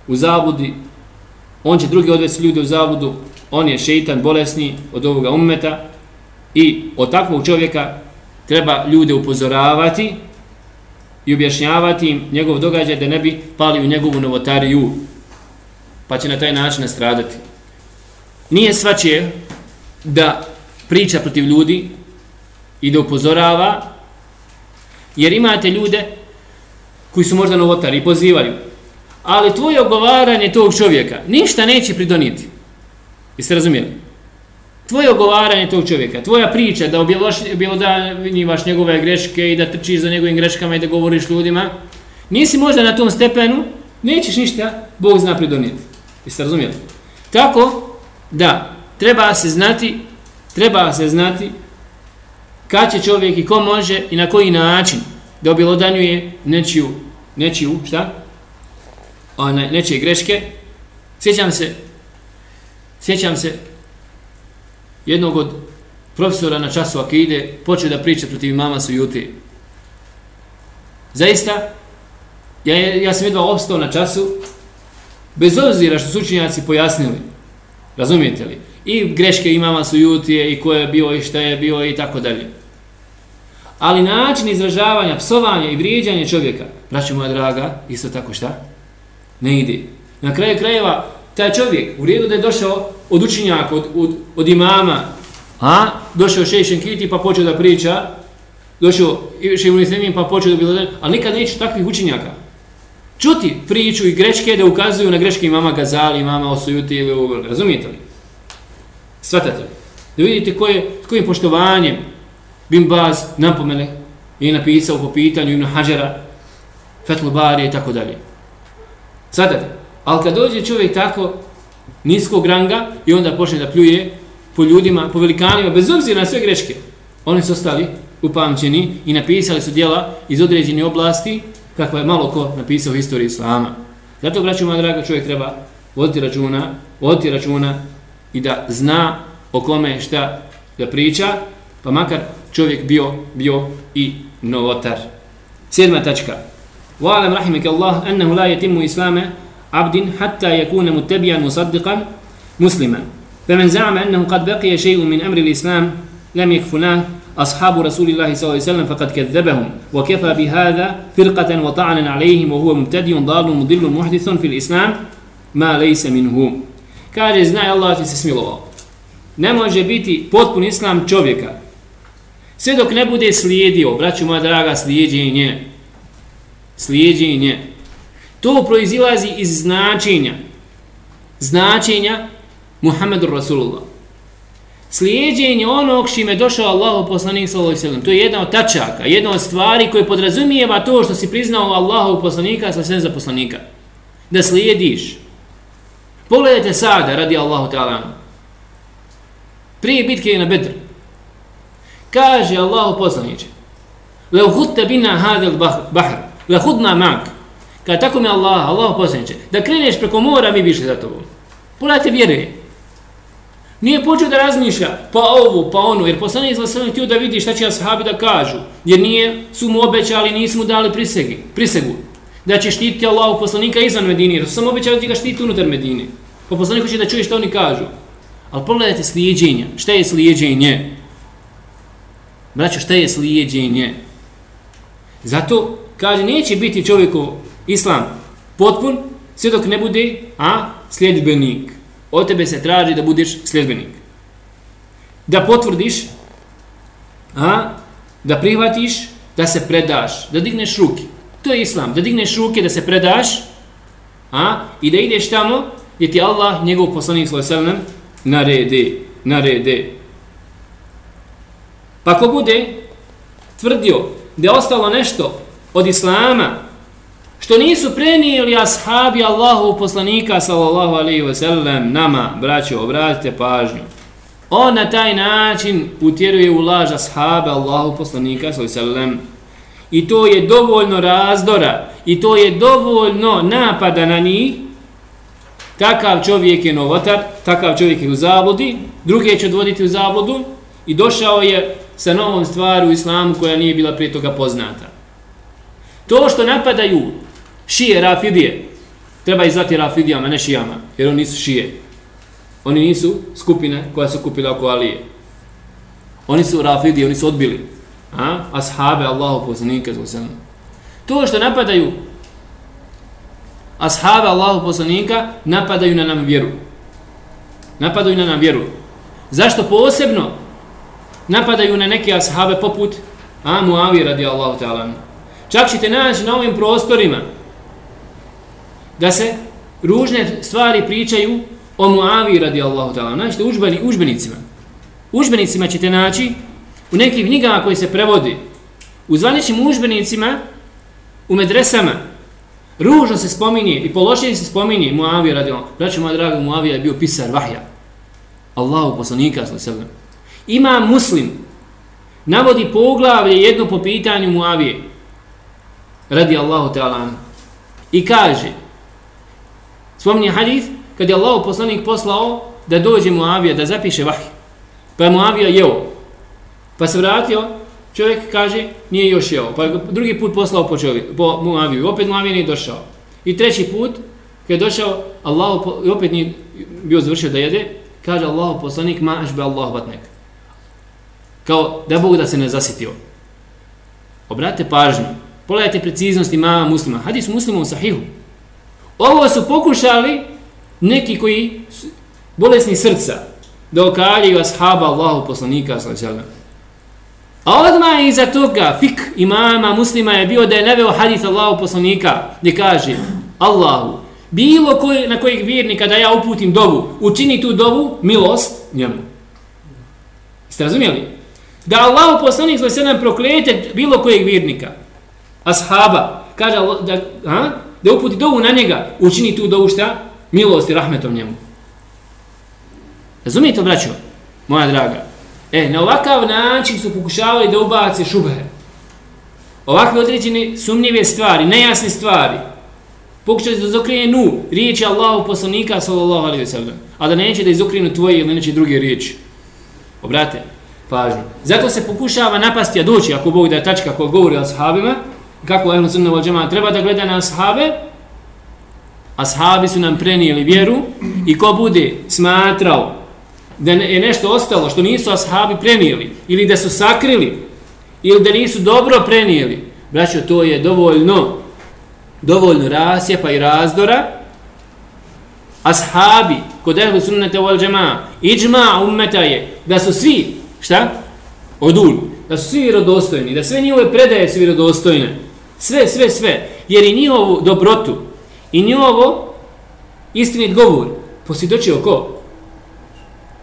u zabludi, on će drugi odvesti ljude u zabludu, on je šeitan bolesni od ovoga ummeta i od takvog čovjeka treba ljude upozoravati i objašnjavati im njegov događaj da ne bi pali u njegovu novotariju, pa će na taj način nastradati. Nije svačije da priča protiv ljudi i da upozorava, jer imate ljude koji su možda novotari i pozivaju, ali tvoje ogovaranje tog čovjeka ništa neće pridoniti. Jeste razumijeli? Tvoje ogovaranje tog čovjeka, tvoja priča da objelodanjivaš njegove greške i da trčiš za njegovim greškama i da govoriš ljudima, nisi možda na tom stepenu, nećeš ništa, Bog zna, pridoniti. Jeste razumijeli? Tako da treba se znati kad će čovjek i ko može i na koji način da objelodanjuje nečije greške. Sjećam se jednog od profesora na času akide počeo da priča protiv imama Sujuti. Zaista, ja sam jedva opstao na času, bez obzira što su učenjaci pojasnili, razumijete li, i greške imama Sujutije i ko je bio i šta je bio i tako dalje. Ali način izražavanja, psovanja i vrijeđanja čovjeka, braćo moja draga, isto tako šta? Ne ide. Na kraju krajeva, taj čovjek, u redu da je došao od učenjaka, od imama, došao Šejh Šenkiti pa počeo da priča, došao Šejh Unislemin pa počeo da bilo, ali nikad neće takvih učenjaka čuti priču i greške da ukazuju na greške imama Gazali, imama Osujuti ili ovo, razumijete li? Svatate li? Da vidite kojim poštovanjem Bin Baz napomene je napisao po pitanju Ibn Hadžara, Fethul Barija i tako dalje. Svatate? Ali kad dođe čovjek tako niskog ranga i onda počne da pljuje po ljudima, po velikanima, bez obzira na sve greške, oni su ostali upamćeni i napisali su djela iz određenih oblasti kakva je malo ko napisao u historiji Islama. Zato, braćo moja draga, čovjek treba voditi računa i da zna o kome šta da priča, pa makar čovjek bio i novotar. 7. tačka. Wa'alam rahimaka Allah annahu la yatimmu islama abdin hatta yakuna muttabi'an musaddiqan musliman. فمن زعم أنه قد بقي شيء من أمر الإسلام لم يكفناه أصحاب رسول الله صلى الله عليه وسلم فقد كذبهم وكفى بهذا فرقة وطعنا عليهم وهو مبتدئ ضال مضل محدث في الإسلام ما ليس منه. Kaže, znaj, Allah ti se smilovao. Ne može biti potpun islam čovjeka sve dok ne bude slijedio, braćo moja draga, slijedjenje. To proizilazi iz značenja Muhammedur Rasulullah. Slijedjenje onog čime je došao Allahu poslanik sallallahu alejhi ve sellem. To je jedna od tačaka, jedna od stvari koje podrazumijeva to što si priznao Allahu poslanika za poslanika. Da slijediš. Pogledajte Sada radi Allahu ta'ala. Prije bitke na Bedru. Kaže Allahu poslaniče: "Lau khutta bina hadha al-bahr, la khudna ma'ak." Kad tako mi Allahu poslaniče, da kreneš preko mora, mi bi išli za tobom. Pogledajte vjere. Nije počeo da razmišlja pa ovo, pa ono, jer poslanik sallallahu alejhi ve sellem htio da vidi šta će ashabi da kažu, jer su mu obećali, nisu mu dali prisegu da će štititi Allahu poslanika izvan Medine, jer su samo obećali da ga štiti unutar Medine. Pa poslanik hoće da čuje šta oni kažu. Ali pogledajte slijedjenje. Šta je slijedjenje? Braćo, šta je slijedjenje? Zato, kaže, neće biti čovjeku islam potpun sve dok ne bude sljedbenik. Od tebe se traži da budeš sljedbenik. Da potvrdiš, da prihvatiš, da se predaš, da digneš ruke. To je islam, da digneš ruke, da se predaš i da ideš tamo gdje ti Allah, njegov poslanik sallallahu alejhi ve sellem narede. Pa ko bude tvrdio da je ostalo nešto od islama što nisu prenijeli ashabi Allahovog poslanika sallallahu alejhi ve sellem nama, braćo, obratite pažnju. On na taj način utjeruje u laž ashaba Allahovog poslanika sallallahu alejhi ve sellem. I to je dovoljno razdora i to je dovoljno napada na njih. Takav čovjek je novotar, takav čovjek je u zabludi, druge će odvoditi u zabludu i došao je sa novom stvari u islamu koja nije bila prije toga poznata. To što napadaju šije, rafidije, treba ih zvati rafidijama, ne šijama, jer oni nisu šije. Oni nisu skupine koja se kupila oko Alije. Oni su rafidije, oni su odbili ashabe Allahu poslanika. To što napadaju ashabe Allahu poslanika, napadaju na nam vjeru. Napadaju na nam vjeru. Zašto posebno napadaju na neke ashabe poput Muavije radijallahu ta'ala? Čak ćete naći na ovim prostorima da se ružne stvari pričaju o Muaviji radijallahu ta'ala. Naćete udžbenicima. Udžbenicima ćete naći u nekim knjigama koji se prevodi, u zvaničnim udžbenicima, u medresama, ružno se spominje i po lošini se spominje Muavija radijallahu. Braćo moja draga, Muavija je bio pisar vahja Allahu poslanika sallallahu alejhi ve sellem. Imam Muslim navodi poglavlje jedno po pitanju Muavije radijallahu ta'ala i kaže, spominje hadith kad je Allahu poslanik poslao da dođe Muavija da zapiše vahj, pa je Muavija jeo, pa se vratio, čovjek kaže nije još jeo, pa je drugi put poslao po Muaviju, opet Muavija nije došao i treći put kad je došao i opet nije bio završio da jede, kaže Allahu poslanik ma ašbe Allahu batnek, kao da Bog da se ne zasitio. Obratite pažnju, pogledajte preciznost imama Muslima, hadis Muslimu u sahihu. Ovo su pokušali neki koji su bolesni srca da okaljaju ashaba Allahu poslanika sallallahu alejhi ve sellem. A odmah iza toga fik imama Muslima je bio da je naveo hadis Allahu poslanika gdje kaže Allahu, bilo na kojeg vjernika da ja uputim dovu, učini tu dovu milost njemu. Jeste razumjeli? Da Allahu poslanik sallallahu alejhi ve sellem proklete bilo kojeg vjernika, ashaba, kaže da uputi dovu na njega, učini tu dovu šta? Milost i rahmetom njemu. Razumijete, braćo, moja draga? Na ovakav način su pokušavali da ubace šubhe. Ovakve određene sumnjive stvari, nejasne stvari. Pokušali da izokrenu riječi Allahu poslanika sallallahu alejhi ve sellem, a da neće da izokrenu tvoje ili neće druge riječi. Obrate pažnju. Zato se pokušava napasti, a doći, ako Bog da je tačka ko govori o ashabima, kako Ehlu sunne wal džemaa treba da gleda na ashabe. Ashabi su nam prenijeli vjeru i ko bude smatrao da je nešto ostalo što nisu ashabi prenijeli ili da su sakrili ili da nisu dobro prenijeli, braćo, to je dovoljno rasjepa i razdora. Ashabi kod Ehlu sunnete wal džemaa, iđma ummeta je da su svi, šta? Odul, da su svi vjerodostojni, da sve njihove predaje su vjerodostojne. Sve. Jer i njihovu dobrotu i njihovo istinit govor posvjedočio ko?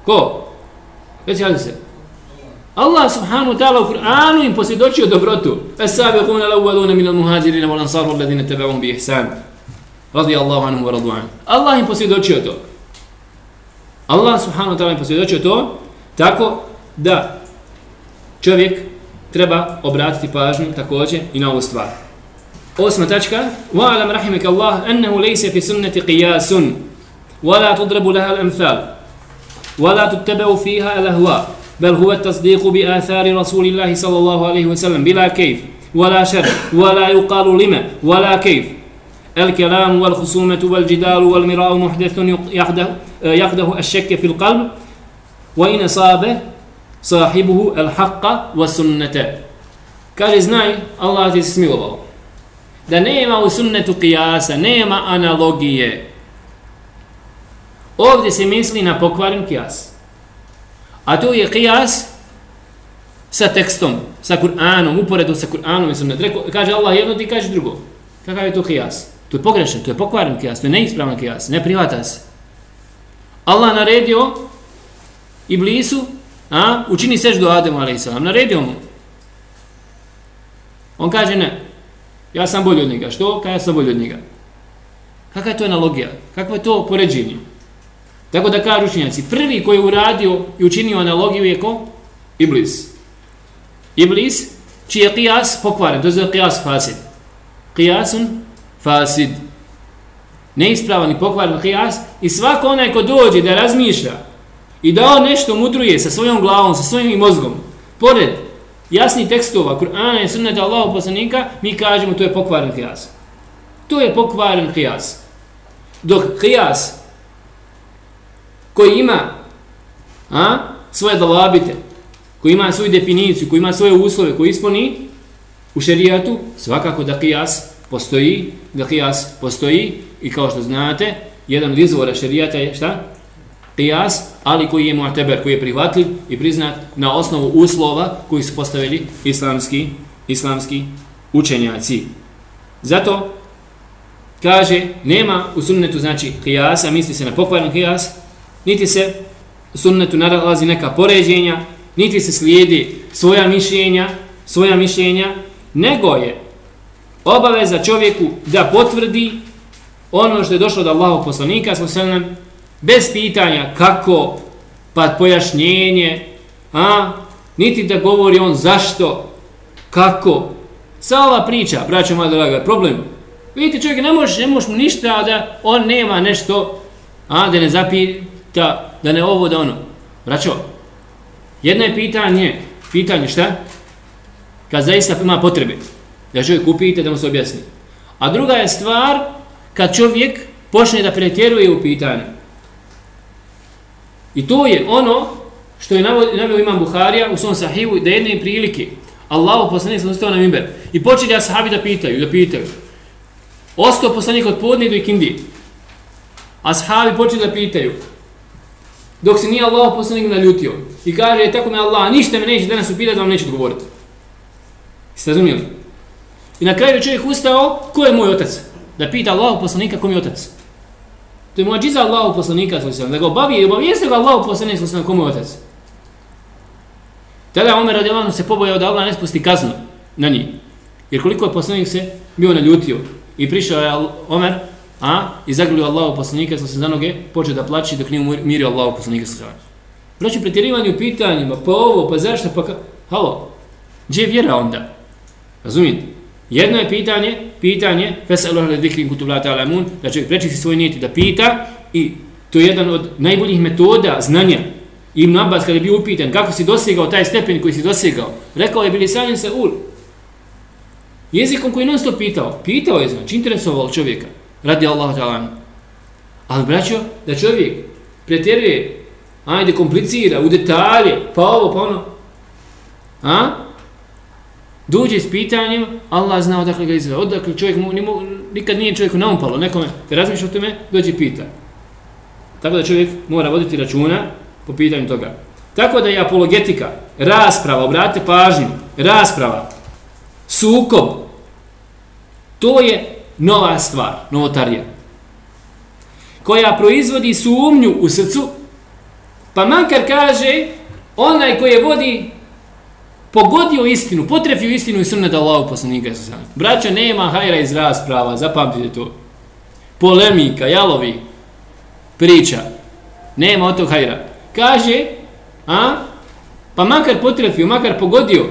Ko? Reci se. Allah subhanahu wa ta'ala u Kur'anu im posvjedočio dobrotu. As-sabiquna al-awwaluna min al-muhajirin wal ansar alladhina tabi'uhum bi ihsan. Radijallahu anhum wa radu an. Allah im posvjedočio to. Allah subhanahu wa ta'ala im posvjedočio to tako da čovjek treba obratiti pažnju također i na ovu stvar. Osma tačka. Wa'alam rahimaka Allah annahu laysa fi sunnati qiyasun wa la tudrabu laha al-amthal wa la tuttabu fiha al-ahwa bal huwa at-tasdiq bi athari Rasulillah sallallahu alayhi wa sallam bila kayf wa la shar wa la yuqalu lima wa la kayf. الكلام والخصومة والجدال والمراء محدث يقده الشك في القلب وإن أصاب صاحبه الحق والسنة. Kaže, znaj, Allah ti se smilovao. Da nema u sunnetu kijasa, nema analogije. Ovdje se misli na pokvaren kijas. A tu je kijas sa tekstom, sa Kur'anom, uporedu sa Kur'anom i sunnet. Kaže Allah jedno, ti kaže drugo. Kakav je to kijas? To je pogrešan, to je pokvaren kijas, to je neispravan kijas, ne prihvata se. Allah naredio Iblisu, učini seždu Ademu a.s. Naredio mu. On kaže ne, ja sam bolji od njega. Što? Kaj ja sam bolji od njega. Kakva je to analogija? Kakvo je to poređenje? Tako da kažu učenjaci, prvi koji je uradio i učinio analogiju je ko? Iblis. Iblis, čiji je qiyas pokvaren, to je qiyas fasid. Qiyasun fasid. Neispravan i pokvaren qiyas i svako onaj ko dođe da razmišlja i da on nešto mudruje sa svojom glavom, sa svojim mozgom, pored jasnih tekstova, Kur'ana i sunneta Allahu poslanika, mi kažemo to je pokvaren qiyas. To je pokvaren qiyas. Dok qiyas koji ima svoje dalabite, koji ima svoju definiciju, koji ima svoje uslove, koji ispuni u šerijatu, svakako da qiyas postoji i kao što znate, jedan od izvora šerijata je šta? Qiyas, ali koji je mu'tabar, koji je prihvatljiv i priznat na osnovu uslova koji su postavili islamski učenjaci. Zato kaže, nema u sunnetu znači qiyasa, misli se na pokvaren qiyas, niti se u sunnetu nalazi neka poređenja, niti se slijedi svoja mišljenja, nego je obaveza čovjeku da potvrdi ono što je došlo od Allahovog poslanika sallallahu bez pitanja kako, pa pojašnjenje, niti da govori on zašto, kako. Sva ova priča, braćo moja draga, problem. Vidite, čovjek ne može mu ništa, a da on nema nešto, da ne zapita, da ne ovo, da ono. Braćo, jedno je pitanje šta? Kad zaista ima potrebe, da čovjek upite, da mu se objasni. A druga je stvar, kad čovjek počne da pretjeruje u pitanju. I to je ono što je naveo imam Buharija u svom sahihu, da jedne prilike Allahu poslanik se ustao na mimber i počeli ashabi da pitaju. Ostao poslanik od podne do ikindije. Ashabi počeli da pitaju. Dok se nije Allahu poslanik naljutio. I kaže, tako me Allah, ništa me neće danas upitati, da vam neće odgovoriti. Jeste razumijeli? I na kraju čovjek ustao, ko je moj otac? Da pita Allahu poslanika, ko mi je otac? To je muadžiza Allahu poslanika, da ga obavijeste ga Allahu poslanika, ko mu je otac. Tada Omer radijallahu anhu se pobojao da Allah ne spusti kaznu na njih. Jer koliko je poslanik se bio naljutio i prišao je Omer, i zagrlio Allahu poslanika za noge, počeo da plači dok nije umirio Allahu poslanika sa noge. Znači pretjerivanje u pitanjima, pa ovo, pa zašto, pa halo, gdje je vjera onda? Razumijete? Jedno je pitanje, fes'alu ahla zikri in kuntum la ta'lamun, da čovjek prečisti svoj nijet da pita, i to je jedan od najboljih metoda znanja. Ibn Abbas kada je bio upitan kako si dosegao taj stepen koji si dosegao, rekao je bilisanin sa'ul. Jezikom koji non stop pitao je, znači interesovao čovjeka, radi Allahu ta'ala. Ali braćo, da čovjek pretjeruje, ajde komplicira u detalje, pa ovo, pa ono, dođe s pitanjima, Allah zna odakle ga izveo, odakle čovjek nikad nije čovjeku naumpalo, nekome, kad razmišlja o tome, dođe i pita. Tako da čovjek mora voditi računa po pitanju toga. Tako da je apologetika, rasprava, obratite pažnju, rasprava, sukob, to je nova stvar, novotarija, koja proizvodi sumnju u srcu, pa makar kaže, onaj koji je vodi, pogodio istinu, potrefio istinu i sunnet Allahu poslanika. Braćo, nema hajra iz rasprava, zapamtite to. Polemika, jalovi, priča, nema od tog hajra. Kaže, pa makar potrefio, makar pogodio,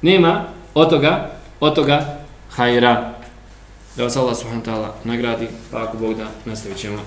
nema od toga hajra. Da vas Allah subhanahu wa ta'ala nagradi, pa ako Bog da, nastavit ćemo.